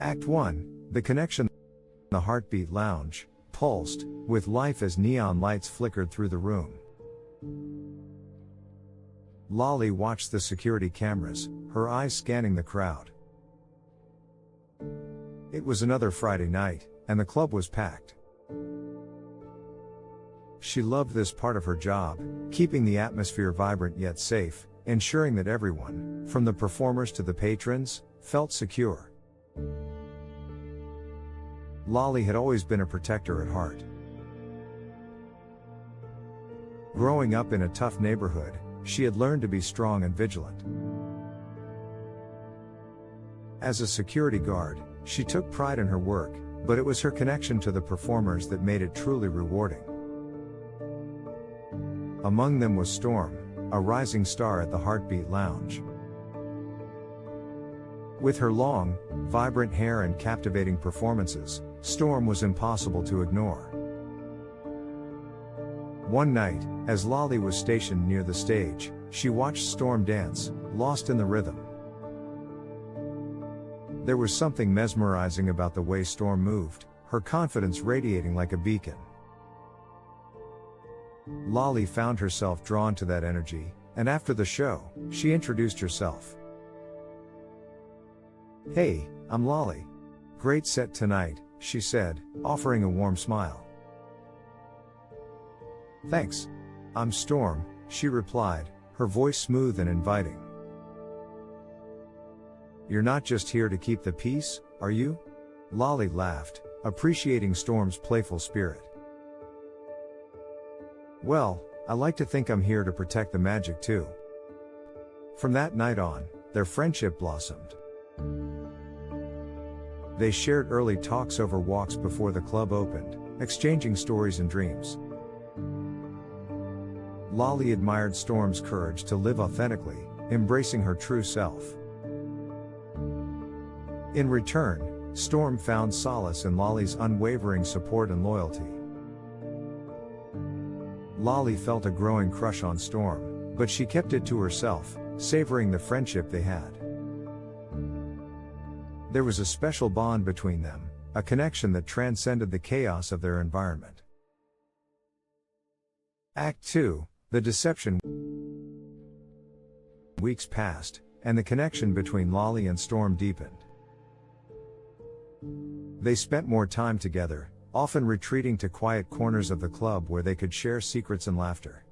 Act 1, The Connection. The Heartbeat Lounge pulsed with life as neon lights flickered through the room. Lolly watched the security cameras, her eyes scanning the crowd. It was another Friday night, and the club was packed. She loved this part of her job, keeping the atmosphere vibrant yet safe, ensuring that everyone, from the performers to the patrons, felt secure. Lolly had always been a protector at heart. Growing up in a tough neighborhood, she had learned to be strong and vigilant. As a security guard, she took pride in her work, but it was her connection to the performers that made it truly rewarding. Among them was Storm, a rising star at the Heartbeat Lounge. With her long, vibrant hair and captivating performances, Storm was impossible to ignore. One night, as Lolly was stationed near the stage, she watched Storm dance, lost in the rhythm. There was something mesmerizing about the way Storm moved, her confidence radiating like a beacon. Lolly found herself drawn to that energy, and after the show, she introduced herself. "Hey, I'm Lolly. Great set tonight," she said, offering a warm smile. "Thanks. I'm Storm," she replied, her voice smooth and inviting. "You're not just here to keep the peace, are you?" Lolly laughed, appreciating Storm's playful spirit. "Well, I like to think I'm here to protect the magic too." From that night on, their friendship blossomed. They shared early talks over walks before the club opened, exchanging stories and dreams. Lolly admired Storm's courage to live authentically, embracing her true self. In return, Storm found solace in Lolly's unwavering support and loyalty. Lolly felt a growing crush on Storm, but she kept it to herself, savoring the friendship they had. There was a special bond between them, a connection that transcended the chaos of their environment. Act 2, The Deception. Weeks passed, and the connection between Lolly and Storm deepened. They spent more time together, often retreating to quiet corners of the club where they could share secrets and laughter.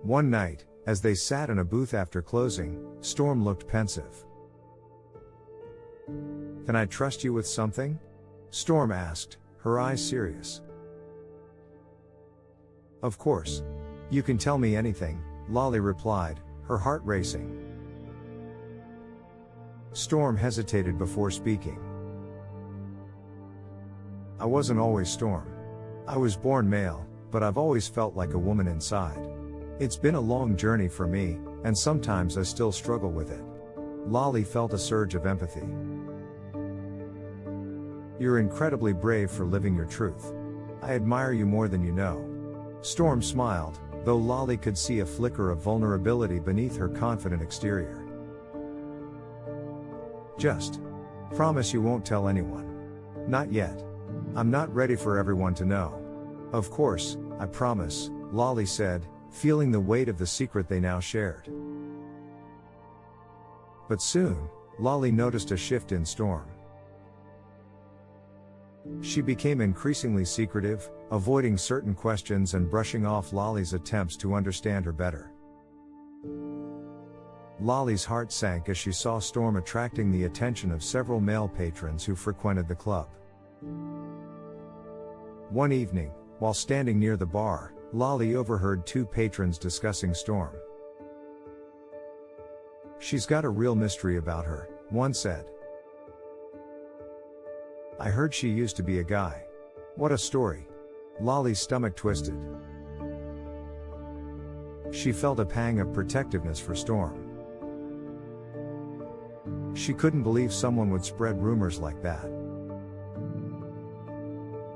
One night, as they sat in a booth after closing, Storm looked pensive. "Can I trust you with something?" Storm asked, her eyes serious. "Of course. You can tell me anything," Lolly replied, her heart racing. Storm hesitated before speaking. "I wasn't always Storm. I was born male, but I've always felt like a woman inside. It's been a long journey for me, and sometimes I still struggle with it." Lolly felt a surge of empathy. "You're incredibly brave for living your truth. I admire you more than you know." Storm smiled, though Lolly could see a flicker of vulnerability beneath her confident exterior. "Just promise you won't tell anyone." "Not yet. I'm not ready for everyone to know." "Of course, I promise," Lolly said, feeling the weight of the secret they now shared. But soon, Lolly noticed a shift in Storm. She became increasingly secretive, avoiding certain questions and brushing off Lolly's attempts to understand her better. Lolly's heart sank as she saw Storm attracting the attention of several male patrons who frequented the club. One evening, while standing near the bar, Lolly overheard two patrons discussing Storm. "She's got a real mystery about her," one said. "I heard she used to be a guy." "What a story." Lolly's stomach twisted. She felt a pang of protectiveness for Storm. She couldn't believe someone would spread rumors like that.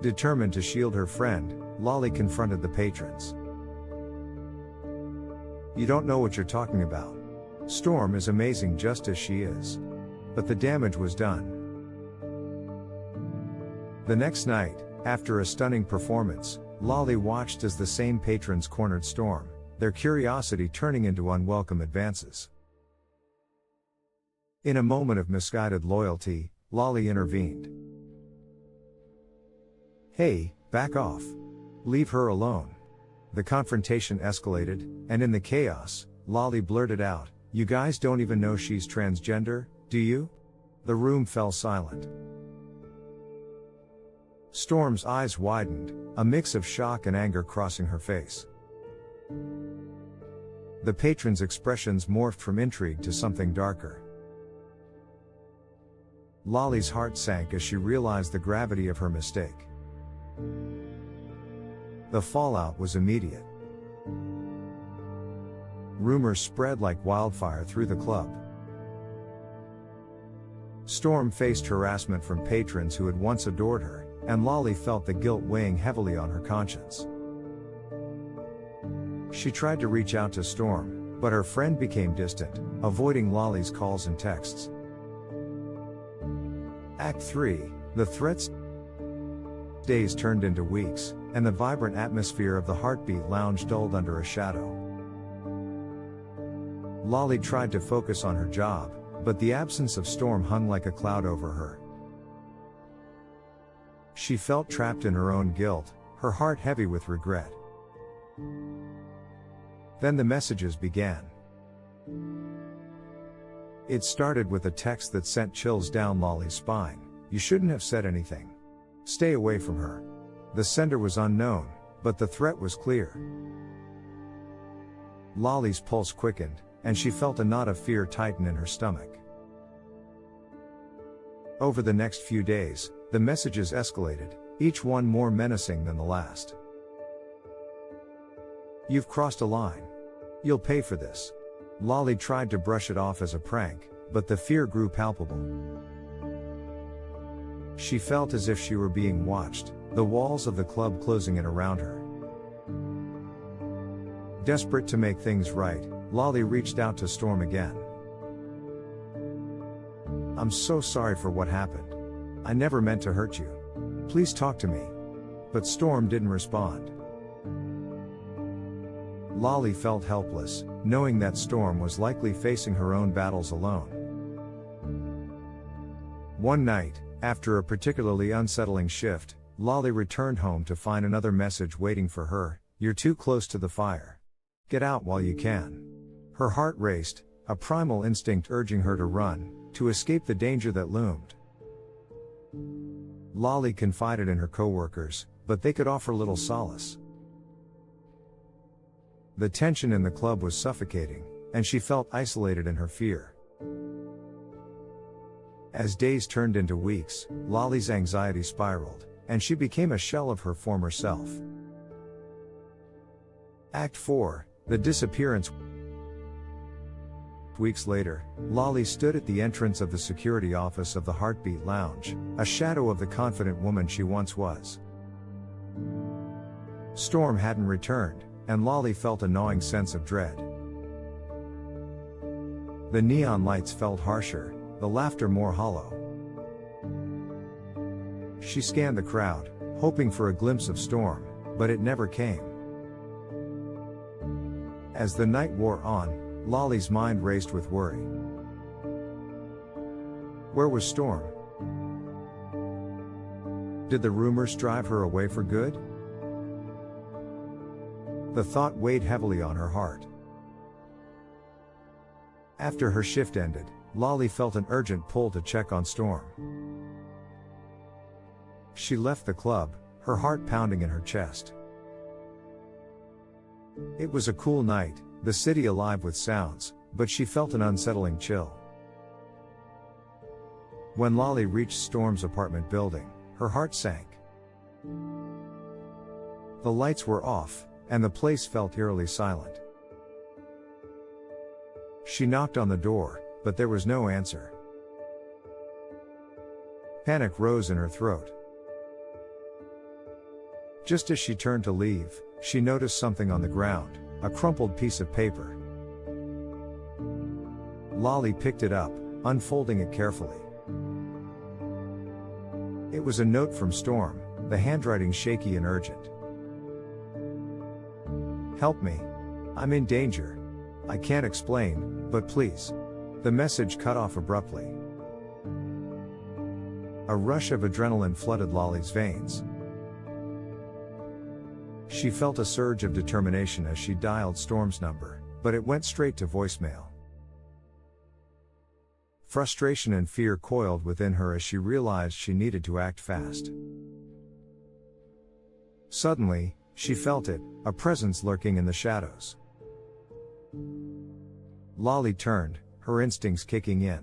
Determined to shield her friend, Lolly confronted the patrons. "You don't know what you're talking about. Storm is amazing just as she is. but the damage was done. The next night, after a stunning performance, Lolly watched as the same patrons cornered Storm, their curiosity turning into unwelcome advances. In a moment of misguided loyalty, Lolly intervened. "Hey, back off. Leave her alone." The confrontation escalated, and in the chaos, Lolly blurted out, "You guys don't even know she's transgender, do you?" The room fell silent. Storm's eyes widened, a mix of shock and anger crossing her face. The patrons' expressions morphed from intrigue to something darker. Lolly's heart sank as she realized the gravity of her mistake. The fallout was immediate. Rumors spread like wildfire through the club. Storm faced harassment from patrons who had once adored her, and Lolly felt the guilt weighing heavily on her conscience. She tried to reach out to Storm, but her friend became distant, avoiding Lolly's calls and texts. Act 3, the threats. Days turned into weeks, and the vibrant atmosphere of the Heartbeat Lounge dulled under a shadow. Lolly tried to focus on her job, but the absence of Storm hung like a cloud over her. She felt trapped in her own guilt, her heart heavy with regret. Then the messages began. It started with a text that sent chills down Lolly's spine. "You shouldn't have said anything. Stay away from her." The sender was unknown, but the threat was clear. Lolly's pulse quickened, and she felt a knot of fear tighten in her stomach. Over the next few days, the messages escalated, each one more menacing than the last. "You've crossed a line. You'll pay for this." Lolly tried to brush it off as a prank, but the fear grew palpable. She felt as if she were being watched, the walls of the club closing in around her. Desperate to make things right, Lolly reached out to Storm again. "I'm so sorry for what happened. I never meant to hurt you. Please talk to me." But Storm didn't respond. Lolly felt helpless, knowing that Storm was likely facing her own battles alone. One night, after a particularly unsettling shift, Lolly returned home to find another message waiting for her: "You're too close to the fire. Get out while you can." Her heart raced, a primal instinct urging her to run, to escape the danger that loomed. Lolly confided in her coworkers, but they could offer little solace. The tension in the club was suffocating, and she felt isolated in her fear. As days turned into weeks, Lolly's anxiety spiraled, and she became a shell of her former self. Act 4, the disappearance. Weeks later, Lolly stood at the entrance of the security office of the Heartbeat Lounge, a shadow of the confident woman she once was. Storm hadn't returned, and Lolly felt a gnawing sense of dread. The neon lights felt harsher, the laughter more hollow. She scanned the crowd, hoping for a glimpse of Storm, but it never came. As the night wore on, Lolly's mind raced with worry. Where was Storm? Did the rumors drive her away for good? The thought weighed heavily on her heart. After her shift ended, Lolly felt an urgent pull to check on Storm. She left the club, her heart pounding in her chest. It was a cool night, the city alive with sounds, but she felt an unsettling chill. When Lolly reached Storm's apartment building, her heart sank. The lights were off, and the place felt eerily silent. She knocked on the door, but there was no answer. Panic rose in her throat. Just as she turned to leave, she noticed something on the ground, a crumpled piece of paper. Lolly picked it up, unfolding it carefully. It was a note from Storm, the handwriting shaky and urgent. "Help me. I'm in danger. I can't explain, but please." The message cut off abruptly. A rush of adrenaline flooded Lolly's veins. She felt a surge of determination as she dialed Storm's number, but it went straight to voicemail. Frustration and fear coiled within her as she realized she needed to act fast. Suddenly, she felt it, a presence lurking in the shadows. Lolly turned, her instincts kicking in.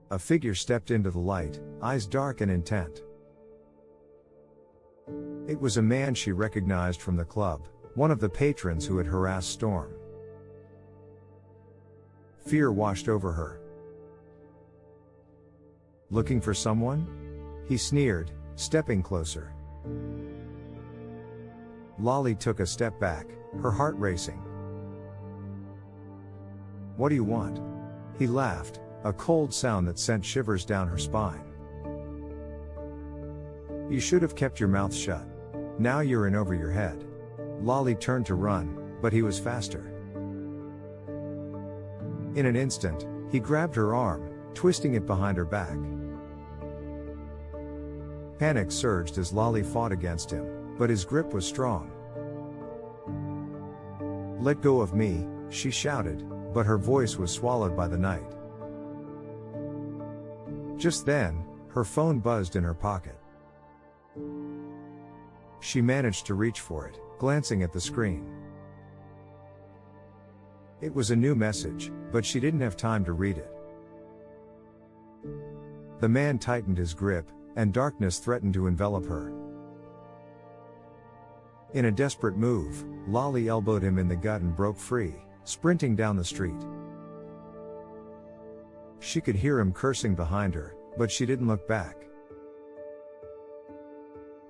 A figure stepped into the light, eyes dark and intent. It was a man she recognized from the club, one of the patrons who had harassed Storm. Fear washed over her. "Looking for someone?" he sneered, stepping closer. Lolly took a step back, her heart racing. "What do you want?" He laughed, a cold sound that sent shivers down her spine. "You should have kept your mouth shut. Now you're in over your head." Lolly turned to run, but he was faster. In an instant, he grabbed her arm, twisting it behind her back. Panic surged as Lolly fought against him, but his grip was strong. "Let go of me," she shouted, but her voice was swallowed by the night. Just then, her phone buzzed in her pocket. She managed to reach for it, glancing at the screen. It was a new message, but she didn't have time to read it. The man tightened his grip, and darkness threatened to envelop her. In a desperate move, Lolly elbowed him in the gut and broke free, sprinting down the street. She could hear him cursing behind her, but she didn't look back.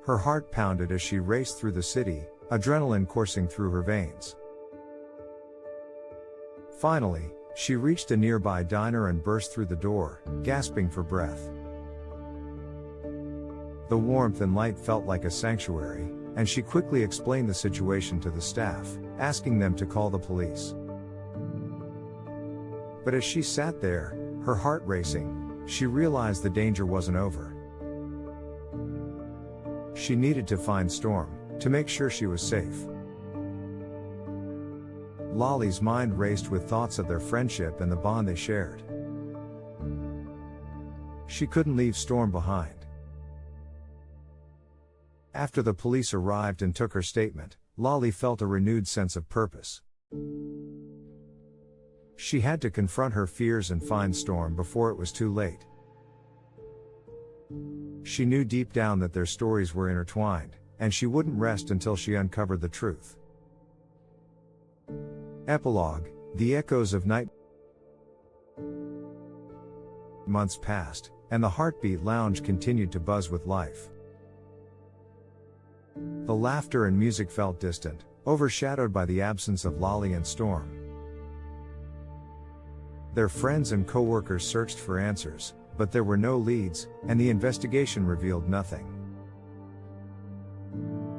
Her heart pounded as she raced through the city, adrenaline coursing through her veins. Finally, she reached a nearby diner and burst through the door, gasping for breath. The warmth and light felt like a sanctuary, and she quickly explained the situation to the staff, asking them to call the police. But as she sat there, her heart racing, she realized the danger wasn't over. She needed to find Storm, to make sure she was safe. Lolly's mind raced with thoughts of their friendship and the bond they shared. She couldn't leave Storm behind. After the police arrived and took her statement, Lolly felt a renewed sense of purpose. She had to confront her fears and find Storm before it was too late. She knew deep down that their stories were intertwined, and she wouldn't rest until she uncovered the truth. Epilogue: The echoes of night. Months passed, and the Heartbeat Lounge continued to buzz with life. The laughter and music felt distant, overshadowed by the absence of Lolly and Storm. Their friends and co-workers searched for answers, but there were no leads, and the investigation revealed nothing.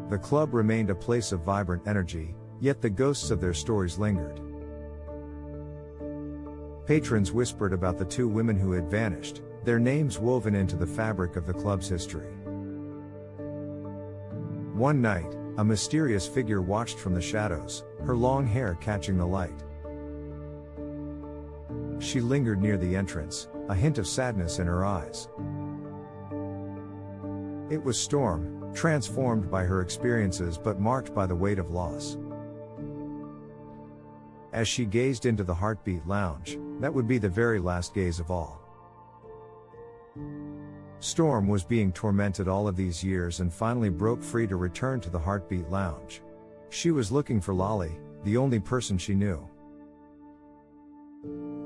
The club remained a place of vibrant energy, yet the ghosts of their stories lingered. Patrons whispered about the two women who had vanished, their names woven into the fabric of the club's history. One night, a mysterious figure watched from the shadows, her long hair catching the light. She lingered near the entrance, a hint of sadness in her eyes. It was Storm, transformed by her experiences but marked by the weight of loss. As she gazed into the Heartbeat Lounge, that would be the very last gaze of all. Storm was being tormented all of these years and finally broke free to return to the Heartbeat Lounge. She was looking for Lolly, the only person she knew.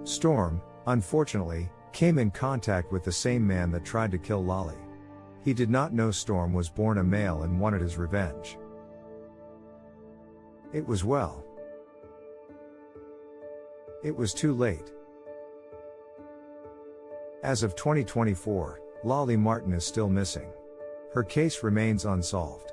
Storm, unfortunately, came in contact with the same man that tried to kill Lolly. He did not know Storm was born a male and wanted his revenge. It was too late. As of 2024, Lolly Martin is still missing. Her case remains unsolved.